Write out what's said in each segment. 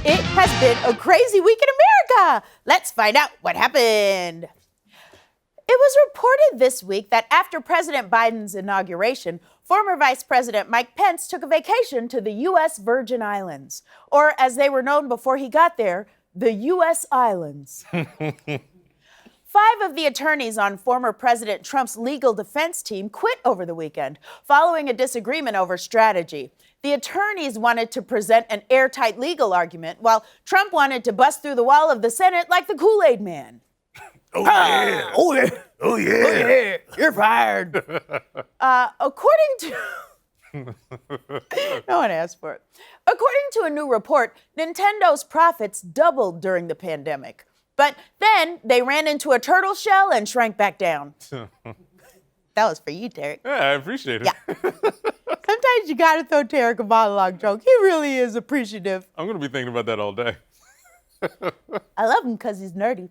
It has been a crazy week in America. Let's find out what happened. It was reported this week that after President Biden's inauguration, former Vice President Mike Pence took a vacation to the U.S. Virgin Islands, or as they were known before he got there, the U.S. Islands. 5 of the attorneys on former President Trump's legal defense team quit over the weekend, following a disagreement over strategy. The attorneys wanted to present an airtight legal argument, while Trump wanted to bust through the wall of the Senate like the Kool-Aid Man. Oh, yeah. Oh, yeah. Oh, yeah. Oh, yeah. You're fired. According to... No one asked for it. According to a new report, Nintendo's profits doubled during the pandemic. But then they ran into a turtle shell and shrank back down. That was for you, Tarek. Yeah, I appreciate it. Yeah. Sometimes you gotta throw Tarek a monologue joke. He really is appreciative. I'm going to be thinking about that all day. I love him because he's nerdy.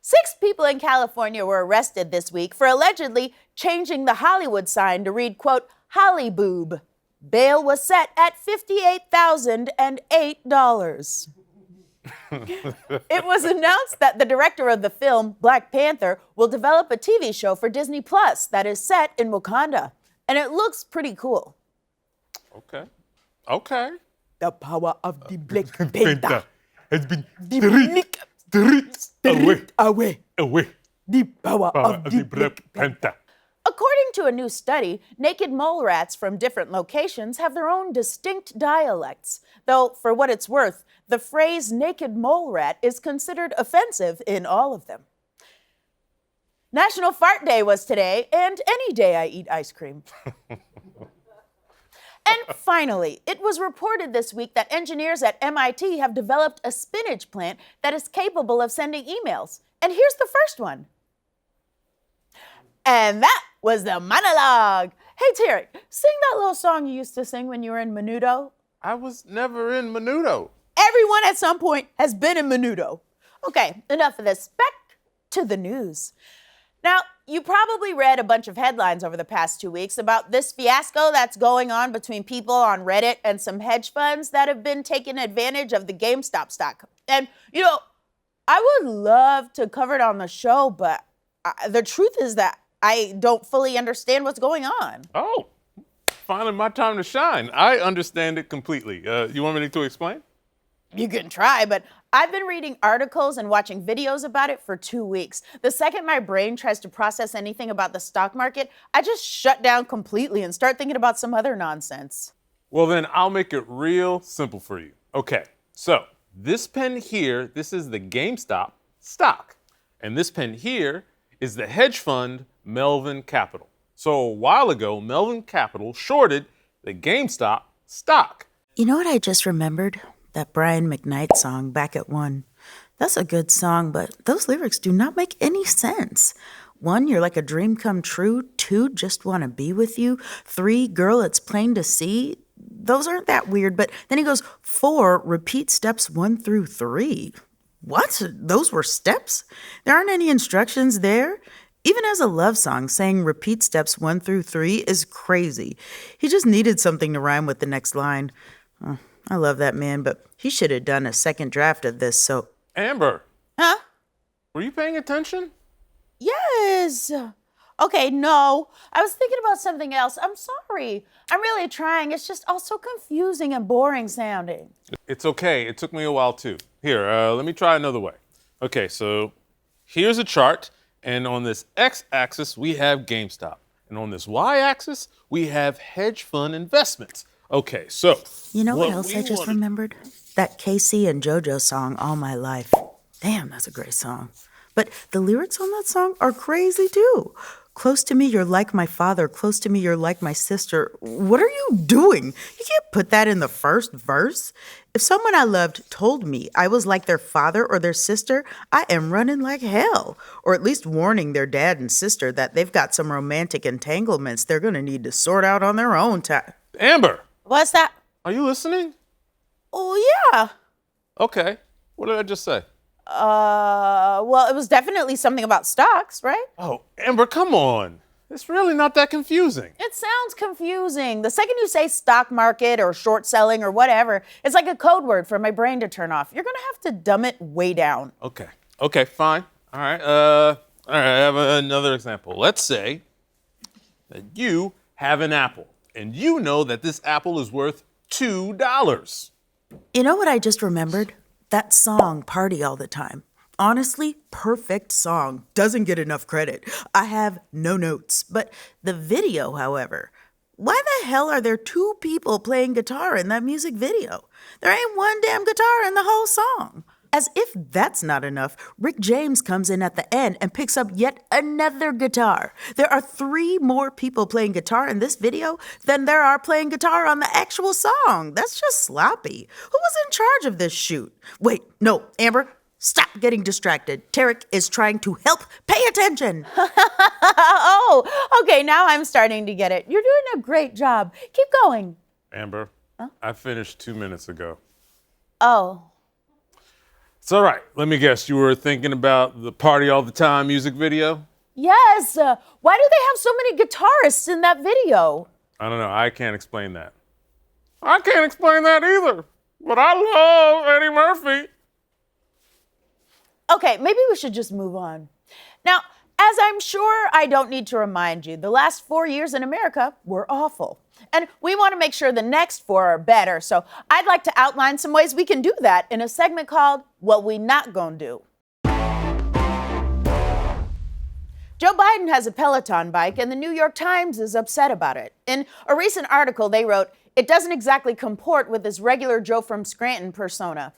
6 people in California were arrested this week for allegedly changing the Hollywood sign to read, quote, Holly Boob. Bail was set at $58,008. It was announced that the director of the film, Black Panther, will develop a TV show for Disney Plus that is set in Wakanda. And it looks pretty cool. Okay. The power of the Black Panther has been stripped away. away. The power of the Black Panther. According to a new study, naked mole rats from different locations have their own distinct dialects. Though, for what it's worth, the phrase naked mole rat is considered offensive in all of them. National Fart Day was today, and any day I eat ice cream. And finally, it was reported this week that engineers at MIT have developed a spinach plant that is capable of sending emails. And here's the first one. And that was the monologue. Hey, Tarek, sing that little song you used to sing when you were in Menudo. I was never in Menudo. Everyone at some point has been in Menudo. Okay, enough of this. Back to the news. Now, you probably read a bunch of headlines over the past 2 weeks about this fiasco that's going on between people on Reddit and some hedge funds that have been taking advantage of the GameStop stock. And, I would love to cover it on the show, but the truth is that I don't fully understand what's going on. Oh, finally my time to shine. I understand it completely. You want me to explain? You can try, but I've been reading articles and watching videos about it for 2 weeks. The second my brain tries to process anything about the stock market, I just shut down completely and start thinking about some other nonsense. Well, then I'll make it real simple for you. Okay, so this pen here, this is the GameStop stock. And this pen here is the hedge fund Melvin Capital. So a while ago, Melvin Capital shorted the GameStop stock. You know what I just remembered? That Brian McKnight song, Back at One. That's a good song, but those lyrics do not make any sense. 1, you're like a dream come true. 2, just want to be with you. 3, girl, it's plain to see. Those aren't that weird, but then he goes, 4, repeat steps 1 through 3. What? Those were steps? There aren't any instructions there? Even as a love song, saying repeat steps 1 through 3 is crazy. He just needed something to rhyme with the next line. I love that man, but he should have done a second draft of this, so... Amber. Huh? Were you paying attention? Yes. Okay, no. I was thinking about something else. I'm sorry. I'm really trying. It's just all so confusing and boring sounding. It's okay. It took me a while, too. Here, let me try another way. Okay, so here's a chart, and on this x-axis, we have GameStop. And on this y-axis, we have hedge fund investments. Okay, so... You know what else I just remembered? That Casey and JoJo song, All My Life. Damn, that's a great song. But the lyrics on that song are crazy, too. Close to me, you're like my father. Close to me, you're like my sister. What are you doing? You can't put that in the first verse. If someone I loved told me I was like their father or their sister, I am running like hell. Or at least warning their dad and sister that they've got some romantic entanglements they're going to need to sort out on their own time. Amber! What's that? Are you listening? Oh, yeah. Okay. What did I just say? Well, it was definitely something about stocks, right? Oh, Amber, come on. It's really not that confusing. It sounds confusing. The second you say stock market or short selling or whatever, it's like a code word for my brain to turn off. You're gonna have to dumb it way down. Okay, fine. All right, I have another example. Let's say that you have an apple, and you know that this apple is worth $2. You know what I just remembered? That song, Party All the Time. Honestly, perfect song. Doesn't get enough credit. I have no notes. But the video, however, why the hell are there two people playing guitar in that music video? There ain't one damn guitar in the whole song. As if that's not enough, Rick James comes in at the end and picks up yet another guitar. There are 3 more people playing guitar in this video than there are playing guitar on the actual song. That's just sloppy. Who was in charge of this shoot? Wait, no, Amber, stop getting distracted. Tarek is trying to help. Pay attention. Oh, okay, now I'm starting to get it. You're doing a great job. Keep going. Amber, I finished 2 minutes ago. Oh. It's all right. Let me guess, you were thinking about the Party All the Time music video? Yes. Why do they have so many guitarists in that video? I don't know. I can't explain that. I can't explain that either. But I love Eddie Murphy. Okay, maybe we should just move on. Now, as I'm sure I don't need to remind you, the last 4 years in America were awful. And we want to make sure the next 4 are better. So I'd like to outline some ways we can do that in a segment called What We Not Gon Do. Joe Biden has a Peloton bike, and the New York Times is upset about it. In a recent article, they wrote, "It doesn't exactly comport with this regular Joe from Scranton persona."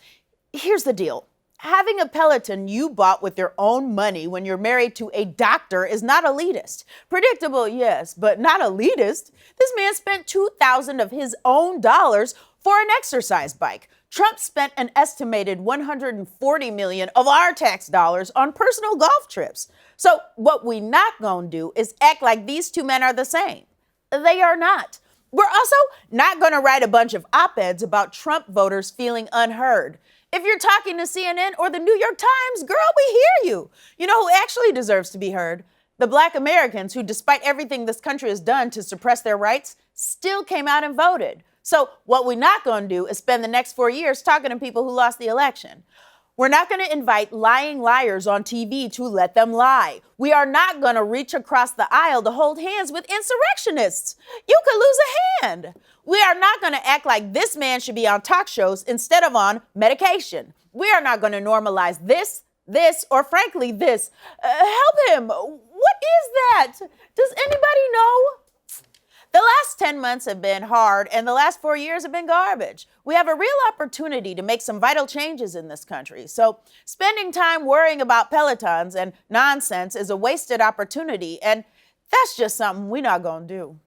Here's the deal. Having a Peloton you bought with your own money when you're married to a doctor is not elitist. Predictable, yes, but not elitist. This man spent $2,000 of his own dollars for an exercise bike. Trump spent an estimated $140 million of our tax dollars on personal golf trips. So what we not gonna do is act like these two men are the same. They are not. We're also not gonna write a bunch of op-eds about Trump voters feeling unheard. If you're talking to CNN or the New York Times, girl, we hear you. You know who actually deserves to be heard? The Black Americans who, despite everything this country has done to suppress their rights, still came out and voted. So what we're not going to do is spend the next 4 years talking to people who lost the election. We're not going to invite lying liars on TV to let them lie. We are not going to reach across the aisle to hold hands with insurrectionists. You could lose a hand. We are not going to act like this man should be on talk shows instead of on medication. We are not going to normalize this, or frankly, this. Help him. What is that? Does anybody know? The last 10 months have been hard, and the last 4 years have been garbage. We have a real opportunity to make some vital changes in this country. So spending time worrying about Pelotons and nonsense is a wasted opportunity, and that's just something we're not gonna do.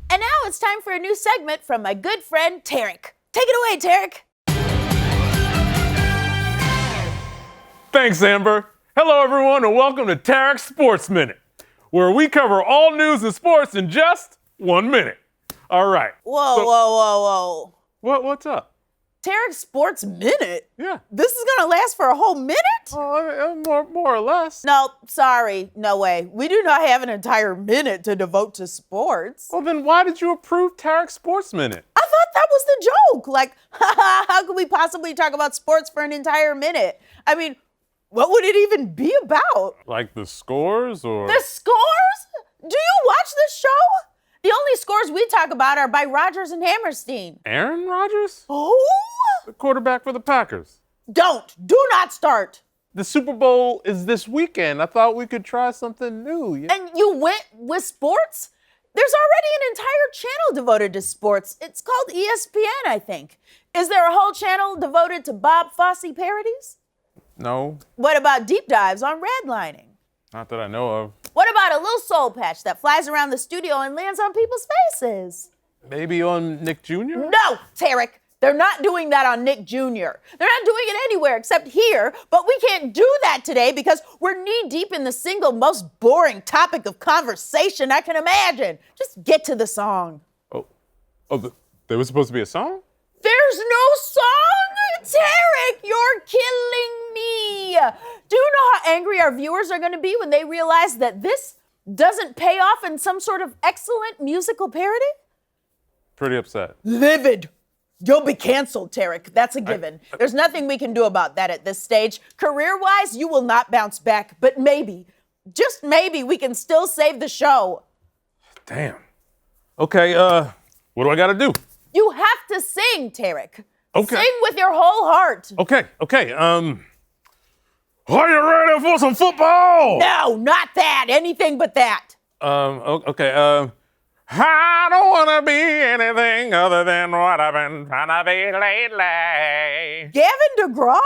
And now it's time for a new segment from my good friend, Tarek. Take it away, Tarek. Thanks, Amber. Hello, everyone, and welcome to Tarek's Sports Minute, where we cover all news and sports in just 1 minute. All right. Whoa. What's up? Tarek's Sports Minute? Yeah. This is gonna last for a whole minute? More or less. No, sorry, no way. We do not have an entire minute to devote to sports. Well, then why did you approve Tarek's Sports Minute? I thought that was the joke. Like, how could we possibly talk about sports for an entire minute? I mean, what would it even be about? Like the scores or? The scores? Do you watch this show? The only scores we talk about are by Rodgers and Hammerstein. Aaron Rodgers? Who? The quarterback for the Packers. Do not start. The Super Bowl is this weekend. I thought we could try something new. Yeah. And you went with sports? There's already an entire channel devoted to sports. It's called ESPN, I think. Is there a whole channel devoted to Bob Fosse parodies? No. What about deep dives on redlining? Not that I know of. What about a little soul patch that flies around the studio and lands on people's faces? Maybe on Nick Jr.? No, Tarek. They're not doing that on Nick Jr. They're not doing it anywhere except here, but we can't do that today because we're knee-deep in the single most boring topic of conversation I can imagine. Just get to the song. Oh, there was supposed to be a song? There's no song? Tarek, you're killing me. Do you know how angry our viewers are going to be when they realize that this doesn't pay off in some sort of excellent musical parody? Pretty upset. Livid. You'll be canceled, Tarek. That's a given. There's nothing we can do about that at this stage. Career-wise, you will not bounce back, but maybe, just maybe, we can still save the show. Damn. Okay, what do I gotta do? You have to sing, Tarek. Okay. Sing with your whole heart. Okay, are you ready for some football? No, not that. Anything but that. Okay, I don't wanna be anything other than what I've been trying to be lately. Gavin DeGraw?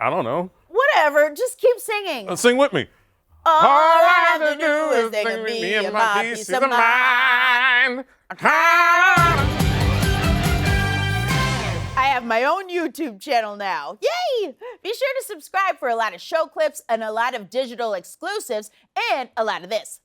I don't know. Whatever, just keep singing. Sing with me. All I have to do is think of me and my peace of mind. I have my own YouTube channel now. Yay! Be sure to subscribe for a lot of show clips and a lot of digital exclusives and a lot of this.